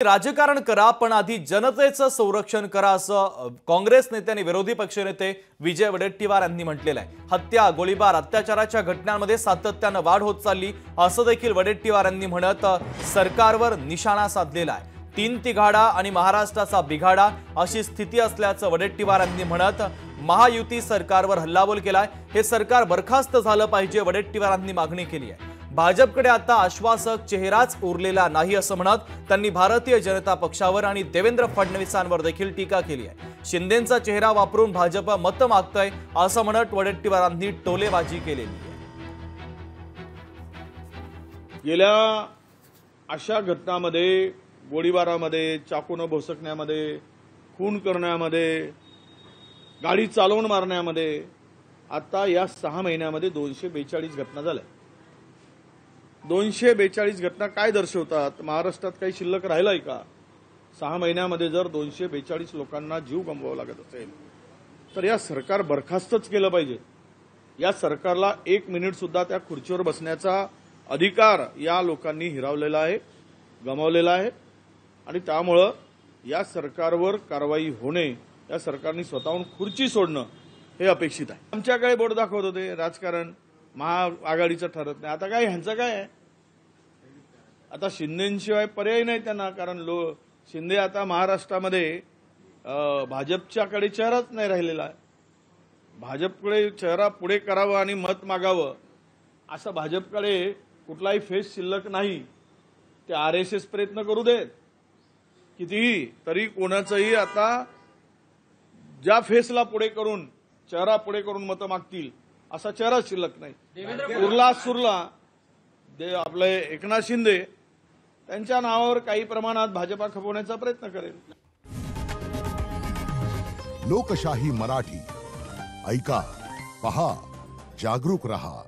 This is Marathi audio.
राजकारण करा पण आधी जनतेचं संरक्षण करा असं काँग्रेस नेते आणि विरोधी पक्षनेते विजय वडेट्टीवार यांनी म्हटलेलं आहे। हत्या, गोळीबार, अत्याचाराच्या घटनांमध्ये सातत्याने वाढ होत चालली असं देखील वडेट्टीवार यांनी म्हणत सरकारवर निशाणा साधलेला आहे। तीन तिघाडा आणि महाराष्ट्राचा बिघाडा अशी स्थिती असल्याचं वडेट्टीवार यांनी म्हणत महायुती सरकारवर हल्लाबोल केलाय। हे सरकार बरखास्त झालं पाहिजे वडेट्टीवारांनी मागणी केली आहे। भाजपकडे आता आश्वासक चेहराच उरलेला नाही असं म्हणत त्यांनी भारतीय जनता पक्षावर आणि देवेंद्र फडणवीसांवर देखील टीका केली आहे। शिंदेंचा चेहरा वापरून भाजप मत मागतंय असं म्हणत वडेट्टीवारांनी टोलेबाजी केलेली आहे। गेल्या अशा घटनांमध्ये, गोळीबारामध्ये, चाकूने भोसकण्यामध्ये, खून करण्यामध्ये, गाडी चालवून मारण्यामध्ये आता या 6 महिन्यामध्ये 242 घटना झाल्या। 242 घटना काय दर्शवतात? महाराष्ट्रात काही शिल्लक राहिलाय का? 6 महिन्यामध्ये जर 242 लोकांना जीव गमवावा लागत असेल तर या सरकार बरखास्तच केलं पाहिजे। या सरकारला 1 मिनिट सुद्धा त्या खुर्चीवर बसण्याचा अधिकार या लोकांनी हिरावलेला आहे, गमावलेला आहे आणि त्यामुळे या सरकारवर कारवाई होणे, या सरकारने स्वतःहून खुर्ची सोडणं हे अपेक्षित आहे। आमच्याकडे बोट दाखवत होते राजकारण महाआघाडीचं ठरत नाही, आता काय ह्यांचं काय आहे? आता शिंदेशिवाय पर्याय नाही त्यांना, कारण शिंदे आता महाराष्ट्रामध्ये भाजपच्याकडे चेहराच नाही राहिलेला आहे। भाजपकडे चेहरा पुढे करावा आणि मत मागावं असं भाजपकडे कुठलाही फेस शिल्लक नाही। ते RSS प्रयत्न करू देत कितीही, तरी कोणाचंही आता ज्या फेसला पुढे करून, चेहरा पुढे करून मत मागतील असा चेहरा शिल्लक नाही। उरला सुरला आपले एकनाथ शिंदे त्यांच्या नावावर काही प्रमाणात भाजपा खपवण्याचा प्रयत्न करेल। लोकशाही मराठी ऐका, पहा, जागरूक रहा।